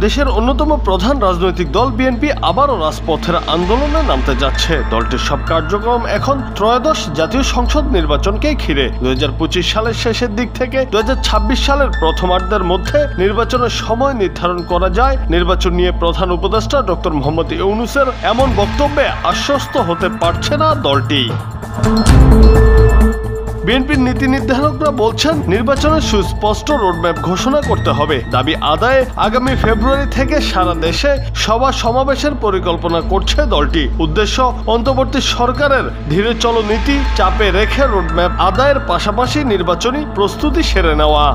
দেশের অন্যতম প্রধান রাজনৈতিক দল বিএনপি আবারও রাজপথের আন্দোলনে নামতে যাচ্ছে। দলটির সব কার্যক্রম এখন ত্রয়োদশ জাতীয় সংসদ নির্বাচনকে ঘিরে। 2025 সালের শেষের দিক থেকে 2026 সালের প্রথমার্ধের মধ্যে নির্বাচনের সময় নির্ধারণ করা যায়। নির্বাচন নিয়ে প্রধান উপদেষ্টা ডক্টর মোহাম্মদ ইউনূসের এমন বক্তব্যে আশ্বস্ত হতে পারছে না দলটি। বিএনপির নীতি নির্ধারকরা বলছেন, নির্বাচনের সুস্পষ্ট রোডম্যাপ ঘোষণা করতে হবে। দাবি আদায়ে আগামী ফেব্রুয়ারি থেকে সারা দেশে সভা সমাবেশের পরিকল্পনা করছে দলটি। উদ্দেশ্য, অন্তর্বর্তী সরকারের ধীরে চলো নীতি চাপে রেখে রোডম্যাপ আদায়ের পাশাপাশি নির্বাচনী প্রস্তুতি সেরে নেওয়া।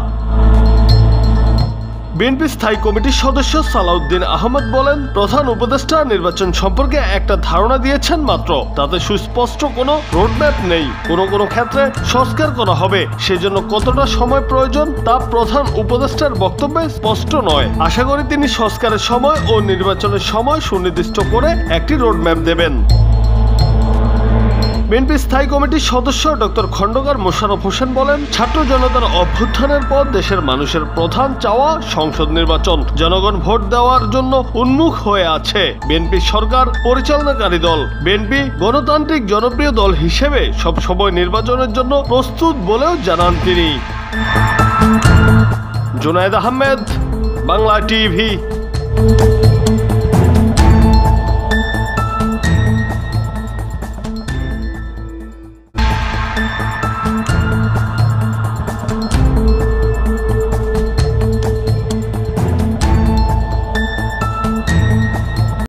বিএনপি স্থায়ী কমিটির সদস্য সালাউদ্দিন আহমেদ বলেন, প্রধান উপদেষ্টা নির্বাচন সম্পর্কে একটা ধারণা দিয়েছেন মাত্র, তাতে সুস্পষ্ট কোনো রোডম্যাপ নেই। কোনো ক্ষেত্রে সংস্কার করা হবে, সেজন্য কতটা সময় প্রয়োজন তা প্রধান উপদেষ্টার বক্তব্যে স্পষ্ট নয়। আশা করি তিনি সংস্কারের সময় ও নির্বাচনের সময় সুনির্দিষ্ট করে একটি রোডম্যাপ দেবেন। বিএনপি স্থায়ী কমিটির সদস্য ডক্টর খন্দকার মোশাররফ হোসেন বলেন, ছাত্র জনতার অভ্যুত্থানের পর দেশের মানুষের প্রধান চাওয়া সংসদ নির্বাচন। জনগণ ভোট দেওয়ার জন্য উন্মুখ হয়ে আছে। বিএনপি সরকার পরিচালনাকারী দল। বিএনপি গণতান্ত্রিক জনপ্রিয় দল হিসেবে সবসময় নির্বাচনের জন্য প্রস্তুত বলেও জানান তিনি। জুনায়েদ আহমেদ, বাংলা টিভি।